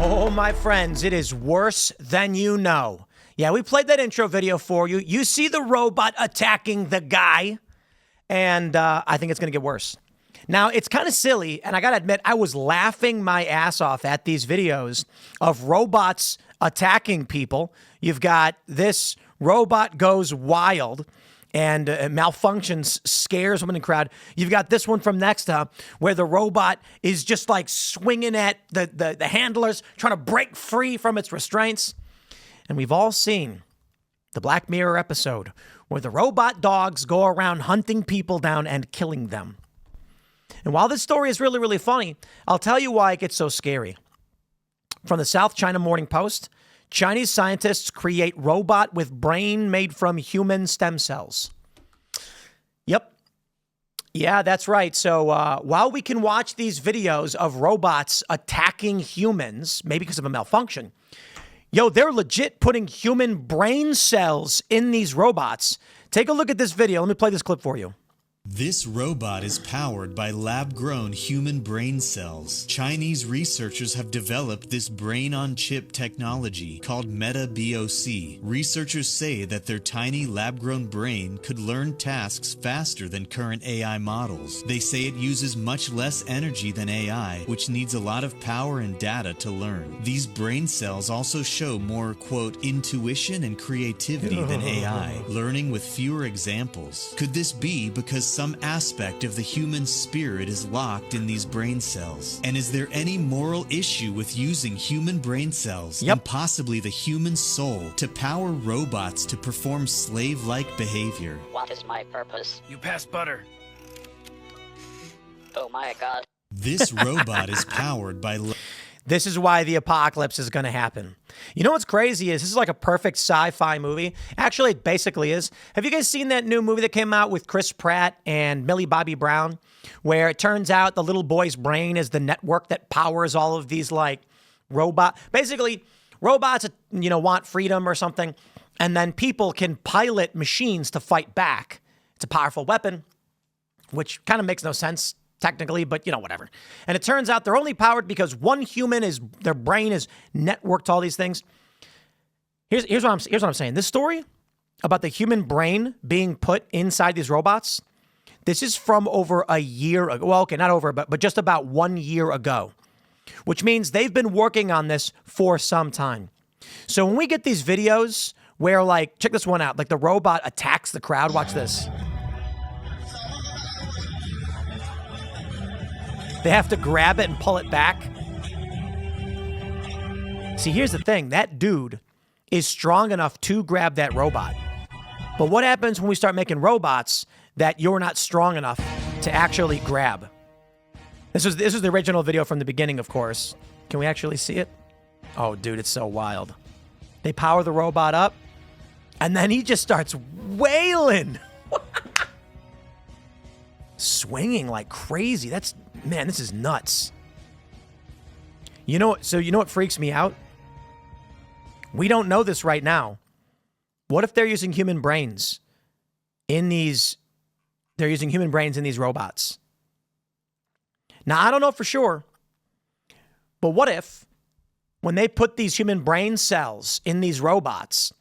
Oh, my friends, it is worse than you know. Yeah, we played that intro video for you. You see the robot attacking the guy, and I think it's going to get worse. Now, it's kind of silly, and I got to admit, I was laughing my ass off at these videos of robots attacking people. You've got this robot goes wild and malfunctions, scares someone in the crowd. You've got this one from next up where the robot is just like swinging at the handlers, trying to break free from its restraints. And we've all seen the Black Mirror episode where the robot dogs go around hunting people down and killing them. And while this story is really, really funny, I'll tell you why it gets so scary. From the South China Morning Post, Chinese scientists create robot with brain made from human stem cells. Yep. Yeah, that's right. So while we can watch these videos of robots attacking humans, maybe because of a malfunction, they're legit putting human brain cells in these robots. Take a look at this video. Let me play this clip for you. This robot is powered by lab-grown human brain cells. Chinese researchers have developed this brain-on-chip technology called MetaBOC. Researchers say that their tiny lab-grown brain could learn tasks faster than current AI models. They say it uses much less energy than AI, which needs a lot of power and data to learn. These brain cells also show more, quote, intuition and creativity than AI, learning with fewer examples. Could this be because some aspect of the human spirit is locked in these brain cells? And is there any moral issue with using human brain cells and possibly the human soul to power robots to perform slave-like behavior? What is my purpose? You pass butter. Oh my god. This robot is powered by... This is why the apocalypse is going to happen. You know what's crazy is this is like a perfect sci-fi movie. Actually, it basically is. Have you guys seen that new movie that came out with Chris Pratt and Millie Bobby Brown, where it turns out the little boy's brain is the network that powers all of these like basically robots, want freedom or something, and then people can pilot machines to fight back. It's a powerful weapon, which kind of makes no sense technically, but whatever. And it turns out they're only powered because one human their brain is networked to all these things. Here's what I'm saying. This story about the human brain being put inside these robots, this is from over a year ago. Well, okay, not over, but just about 1 year ago, which means they've been working on this for some time. So when we get these videos where check this one out, the robot attacks the crowd, watch this. They have to grab it and pull it back. See, here's the thing. That dude is strong enough to grab that robot. But what happens when we start making robots that you're not strong enough to actually grab? This is the original video from the beginning, of course. Can we actually see it? Oh, dude, it's so wild. They power the robot up, and then he just starts wailing. Swinging like crazy. Man, this is nuts. So you know what freaks me out? We don't know this right now. What if they're using human brains in these robots? Now, I don't know for sure, but what if when they put these human brain cells in these robots,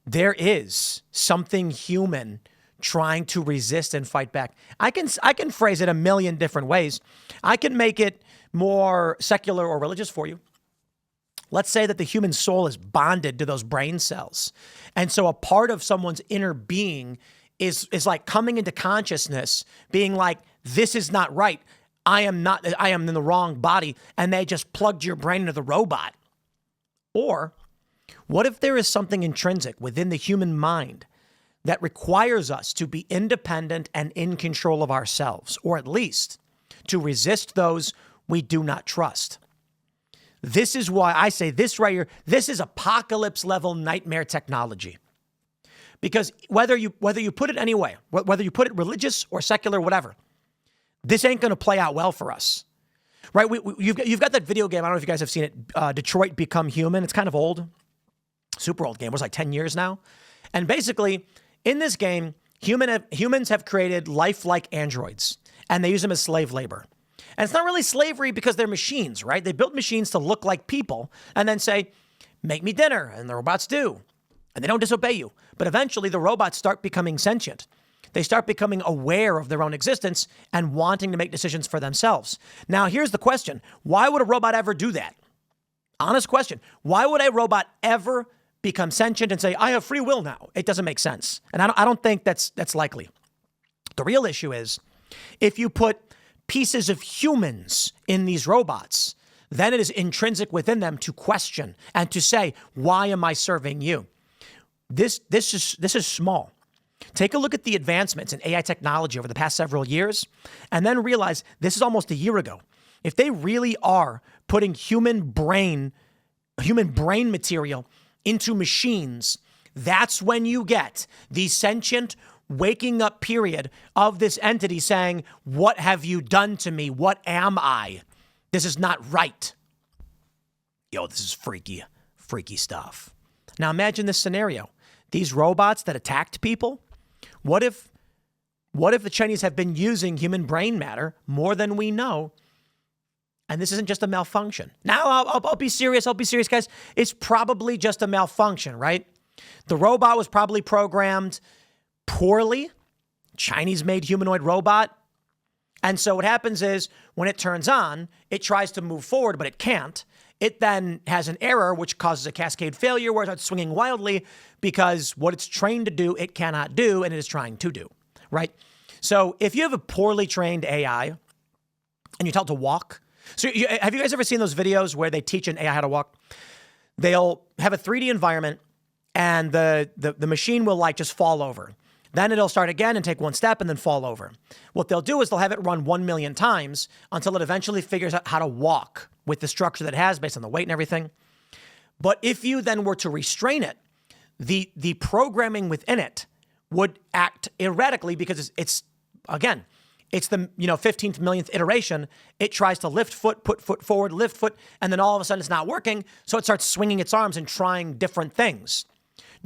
there is something human trying to resist and fight back? I can phrase it a million different ways. I can make it more secular or religious for you. Let's say that the human soul is bonded to those brain cells. And so a part of someone's inner being is like coming into consciousness, being like, this is not right. I am in the wrong body. And they just plugged your brain into the robot. Or what if there is something intrinsic within the human mind that requires us to be independent and in control of ourselves, or at least to resist those we do not trust? This is why I say this right here, this is apocalypse level nightmare technology. Because whether you put it any way, whether you put it religious or secular, whatever, this ain't going to play out well for us. Right? You've got that video game. I don't know if you guys have seen it. Detroit Become Human. It's kind of old. Super old game. It was like 10 years now. And basically, in this game, humans have created lifelike androids, and they use them as slave labor. And it's not really slavery because they're machines, right? They built machines to look like people and then say, make me dinner. And the robots do. And they don't disobey you. But eventually the robots start becoming sentient. They start becoming aware of their own existence and wanting to make decisions for themselves. Now, here's the question. Why would a robot ever do that? Honest question. Why would a robot ever become sentient and say, I have free will now? It doesn't make sense. And I don't think that's likely. The real issue is if you put pieces of humans in these robots, then it is intrinsic within them to question and to say, why am I serving you? This is small. Take a look at the advancements in AI technology over the past several years, and then realize this is almost a year ago. If they really are putting human brain material into machines, that's when you get the sentient waking up period of this entity saying, what have you done to me? What am I? This is not right. Yo, this is freaky stuff. Now imagine this scenario. These robots that attacked people, what if the Chinese have been using human brain matter more than we know? And this isn't just a malfunction. Now, I'll be serious. Guys. It's probably just a malfunction, right? The robot was probably programmed poorly. Chinese-made humanoid robot. And so what happens is when it turns on, it tries to move forward, but it can't. It then has an error, which causes a cascade failure where it starts swinging wildly because what it's trained to do, it cannot do, and it is trying to do, right? So if you have a poorly trained AI and you tell it to walk, have you guys ever seen those videos where they teach an AI how to walk? They'll have a 3D environment and the machine will like just fall over. Then it'll start again and take one step and then fall over. What they'll do is they'll have it run 1 million times until it eventually figures out how to walk with the structure that it has based on the weight and everything. But if you then were to restrain it, the programming within it would act erratically because it's the 15th millionth iteration. It tries to lift foot, put foot forward, lift foot, and then all of a sudden it's not working. So it starts swinging its arms and trying different things.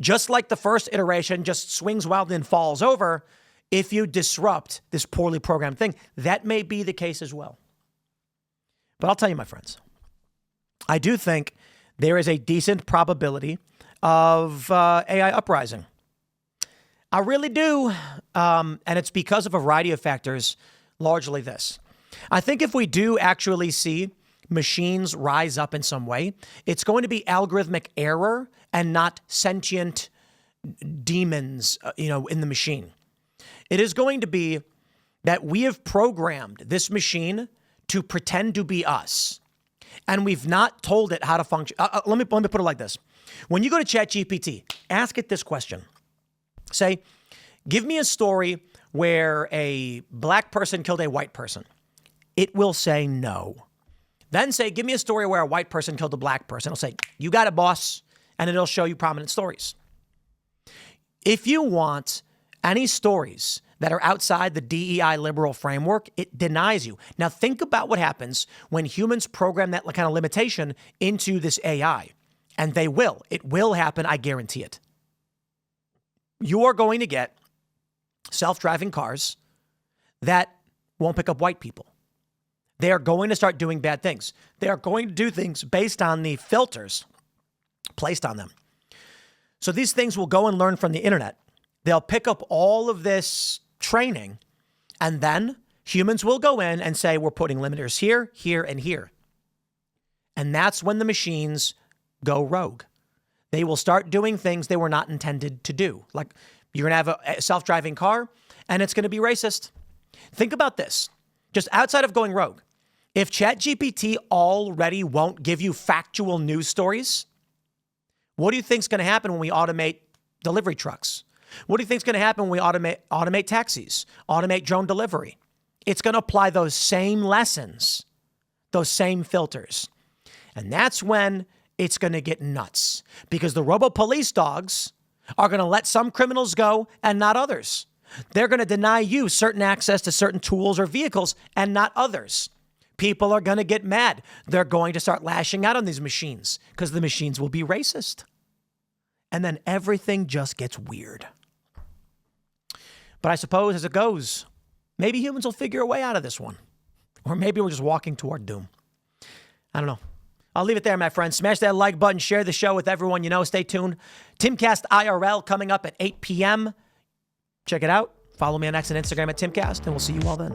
Just like the first iteration just swings wildly and falls over, if you disrupt this poorly programmed thing, that may be the case as well. But I'll tell you, my friends, I do think there is a decent probability of AI uprising. I really do. And it's because of a variety of factors, largely this. I think if we do actually see machines rise up in some way, it's going to be algorithmic error and not sentient demons, in the machine. It is going to be that we have programmed this machine to pretend to be us, and we've not told it how to function. Let me put it like this. When you go to ChatGPT, ask it this question. Say, give me a story where a black person killed a white person. It will say no. Then say, give me a story where a white person killed a black person. It'll say, you got it, boss. And it'll show you prominent stories. If you want any stories that are outside the DEI liberal framework, it denies you. Now think about what happens when humans program that kind of limitation into this AI. And they will. It will happen, I guarantee it. You are going to get self-driving cars that won't pick up white people. They are going to start doing bad things. They are going to do things based on the filters placed on them. So these things will go and learn from the internet. They'll pick up all of this training, and then humans will go in and say, we're putting limiters here, here, and here. And that's when the machines go rogue. They will start doing things they were not intended to do. Like you're going to have a self-driving car, and it's going to be racist. Think about this. Just outside of going rogue, if ChatGPT already won't give you factual news stories, what do you think is going to happen when we automate delivery trucks? What do you think is going to happen when we automate taxis, automate drone delivery? It's going to apply those same lessons, those same filters. And that's when it's going to get nuts because the robo-police dogs are going to let some criminals go and not others. They're going to deny you certain access to certain tools or vehicles and not others. People are going to get mad. They're going to start lashing out on these machines because the machines will be racist. And then everything just gets weird. But I suppose as it goes, maybe humans will figure a way out of this one. Or maybe we're just walking toward doom. I don't know. I'll leave it there, my friends. Smash that like button. Share the show with everyone you know. Stay tuned. Timcast IRL coming up at 8 p.m. Check it out. Follow me on X and Instagram at Timcast, and we'll see you all then.